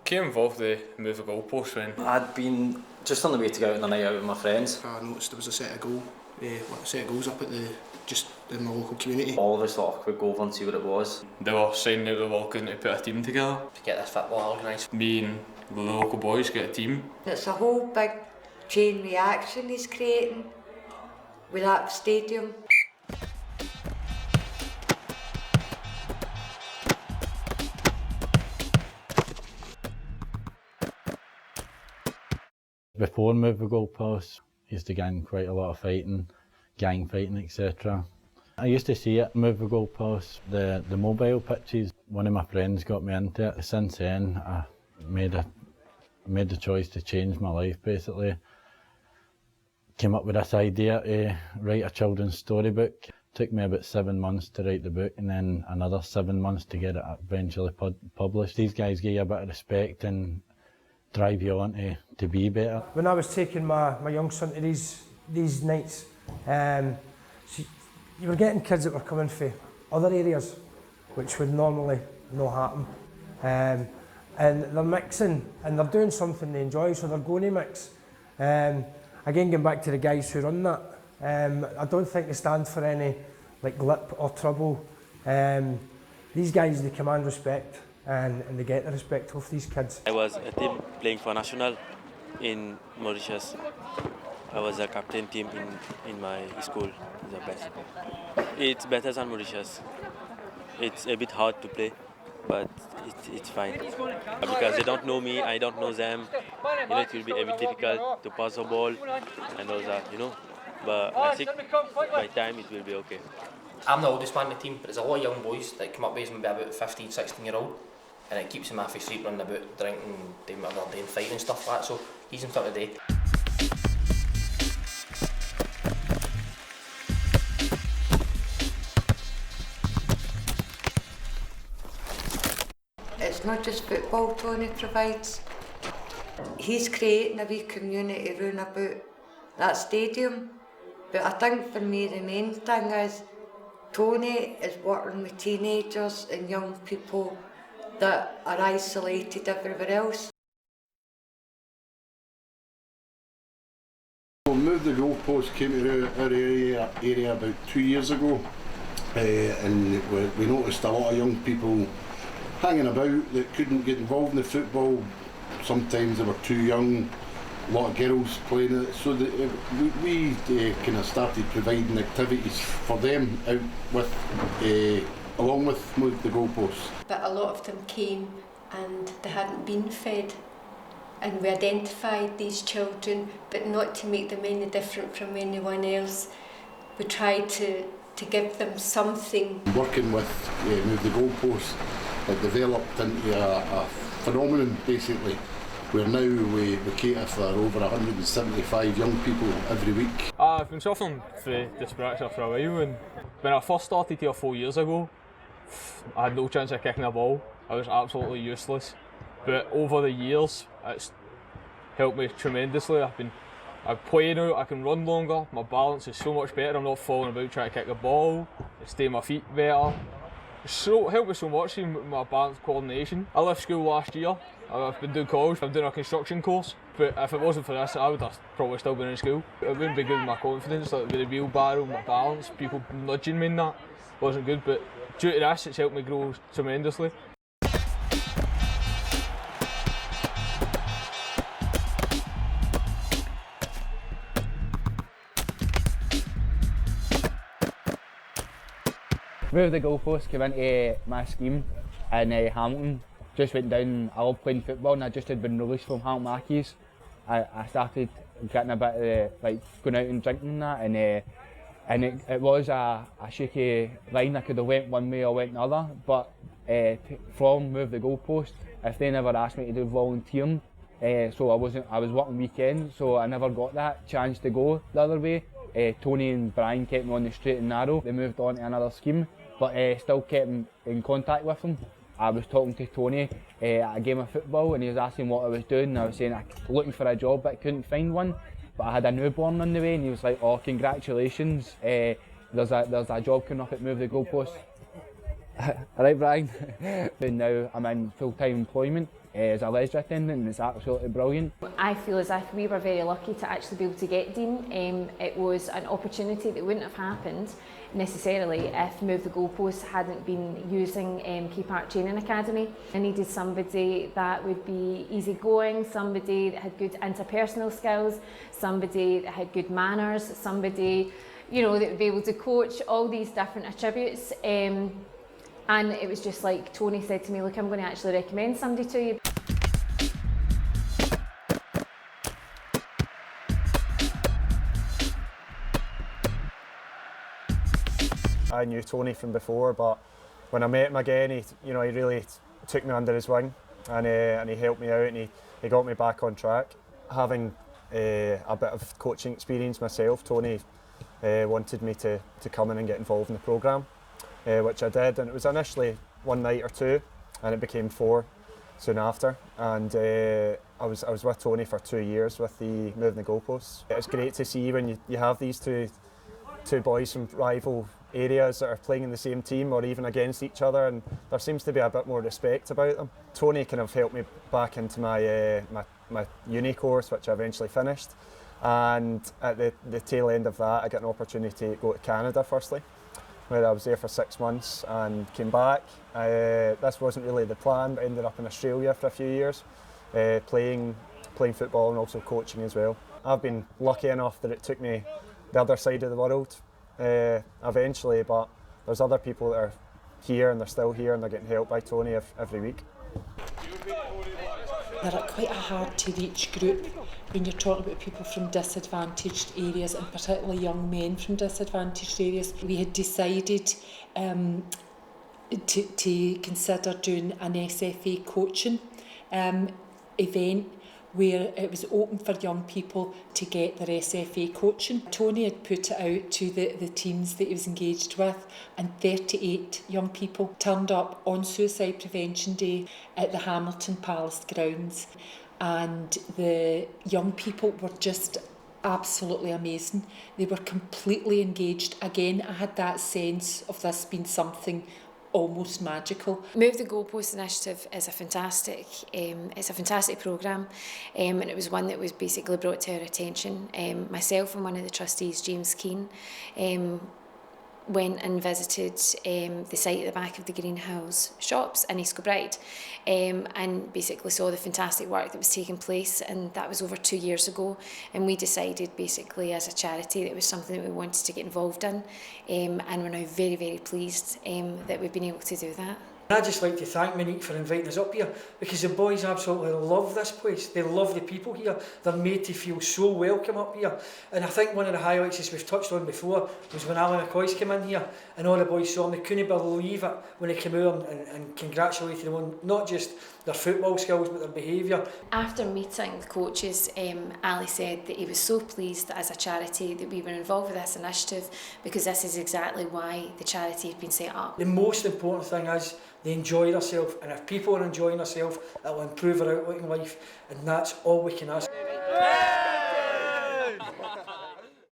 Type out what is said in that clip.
came involved with Move the Goalposts when I'd been just on the way to go out on a night out with my friends. I noticed there was a set of goals up at just in my local community. All of us thought we'd go over and see what it was. they were signing out the wall going to put a team together. To get this football organised. Me and the local boys get a team. It's a whole big chain reaction he's creating with that stadium. Before Move the Goalposts, I used to get in quite a lot of fighting, gang fighting, etc. I used to see it, Move the Goalposts, the mobile pitches. One of my friends got me into it. Since then, I made the choice to change my life, basically. Came up with this idea to write a children's storybook. Took me about 7 months to write the book and then another 7 months to get it eventually published. These guys give you a bit of respect and drive you on to be better. When I was taking my young son to these nights, you were getting kids that were coming from other areas which would normally not happen. And they're mixing and they're doing something they enjoy, so they're going to mix. Again, going back to the guys who run that, I don't think they stand for any like lip or trouble. These guys, they command respect and they get the respect of these kids. I was a team playing for national in Mauritius. I was a captain team in my school. The best. It's better than Mauritius. It's a bit hard to play, but it's fine. Because they don't know me, I don't know them. You know, it will be a bit difficult to pass the ball and all that, you know. But I think by time it will be okay. I'm the oldest man in the team, but there's a lot of young boys that come up with maybe about 15, 16-year-old, and it keeps them off his sleep, running about, drinking, doing whatever they're doing, fighting and stuff like that. So he's in front of the day. It's not just football Tony provides. He's creating a wee community round about that stadium. But I think for me the main thing is Tony is working with teenagers and young people that are isolated everywhere else. Move the Goalposts came to our area about 2 years ago, and we noticed a lot of young people hanging about that couldn't get involved in the football. Sometimes they were too young, a lot of girls playing it, so we kind of started providing activities for them out with, along with Move the Goalposts. But a lot of them came and they hadn't been fed, and we identified these children, but not to make them any different from anyone else. We tried to give them something. Working with Move the Goalposts, it developed into a phenomenon basically, where now we cater for over 175 young people every week. I've been suffering from dyspraxia for a while, and when I first started here 4 years ago, I had no chance of kicking a ball. I was absolutely useless. But over the years, it's helped me tremendously. I'm playing out, I can run longer, my balance is so much better, I'm not falling about trying to kick the ball, I stay on my feet better. It's helped me so much in my balance coordination. I left school last year, I've been doing college, I'm doing a construction course, but if it wasn't for this, I would have probably still been in school. It wouldn't be good with my confidence, like with the wheelbarrow, my balance, people nudging me in that wasn't good, but due to this, it's helped me grow tremendously. Move the Goalposts came into my scheme in Hamilton. Just went down, I love playing football and I just had been released from Hamilton Accies. I started getting a bit of like going out and drinking and that, and it was a shaky line. I could have went one way or went another, but from Move the Goalposts, if they never asked me to do volunteering, so I was working weekends, so I never got that chance to go the other way. Tony and Brian kept me on the straight and narrow. They moved on to another scheme, but still kept in contact with them. I was talking to Tony at a game of football and he was asking what I was doing, and I was saying I was looking for a job but I couldn't find one, but I had a newborn on the way, and he was like, oh, congratulations, there's a job coming up at Move the Goalposts. Alright Brian, but now I'm in full-time employment as a leisure attendant and it's absolutely brilliant. I feel as if we were very lucky to actually be able to get Dean. It was an opportunity that wouldn't have happened necessarily if Move the Goalposts hadn't been using Key Park Training Academy. I needed somebody that would be easygoing, somebody that had good interpersonal skills, somebody that had good manners, somebody, you know, that would be able to coach all these different attributes. And it was just like Tony said to me, look, I'm going to actually recommend somebody to you. I knew Tony from before, but when I met him again, he really took me under his wing and he helped me out and he got me back on track. Having a bit of coaching experience myself, Tony wanted me to come in and get involved in the programme. Which I did, and it was initially 1 night or 2 and it became 4 soon after, and I was with Tony for 2 years with the Moving the Goalposts. It's great to see when you have these two boys from rival areas that are playing in the same team or even against each other, and there seems to be a bit more respect about them. Tony kind of helped me back into my uni course, which I eventually finished, and at the tail end of that I got an opportunity to go to Canada firstly, where I was there for 6 months and came back. This wasn't really the plan, but ended up in Australia for a few years, playing football and also coaching as well. I've been lucky enough that it took me the other side of the world eventually, but there's other people that are here and they're still here and they're getting helped by Tony every week. They're quite a hard to reach group when you're talking about people from disadvantaged areas, and particularly young men from disadvantaged areas. We had decided to consider doing an SFA coaching event where it was open for young people to get their SFA coaching. Tony had put it out to the teams that he was engaged with, and 38 young people turned up on Suicide Prevention Day at the Hamilton Palace grounds, and the young people were just absolutely amazing. They were completely engaged. Again, I had that sense of this being something almost magical. Move the Goalposts initiative is a fantastic programme, and it was one that was basically brought to our attention. Myself and one of the trustees, James Keane, went and visited the site at the back of the Greenhouse shops in East Kilbride, and basically saw the fantastic work that was taking place, and that was over 2 years ago, and we decided basically as a charity that it was something that we wanted to get involved in, and we're now very, very pleased that we've been able to do that. I'd just like to thank Monique for inviting us up here, because the boys absolutely love this place. They love the people here. They're made to feel so welcome up here. And I think one of the highlights, as we've touched on before, was when Alan McCoy came in here and all the boys saw him. They couldn't believe it when he came out and congratulated them on not just their football skills but their behaviour. After meeting the coaches, Ali said that he was so pleased that as a charity that we were involved with this initiative, because this is exactly why the charity had been set up. The most important thing is they enjoy themselves, and if people are enjoying themselves, it will improve their outlook in life, and that's all we can ask.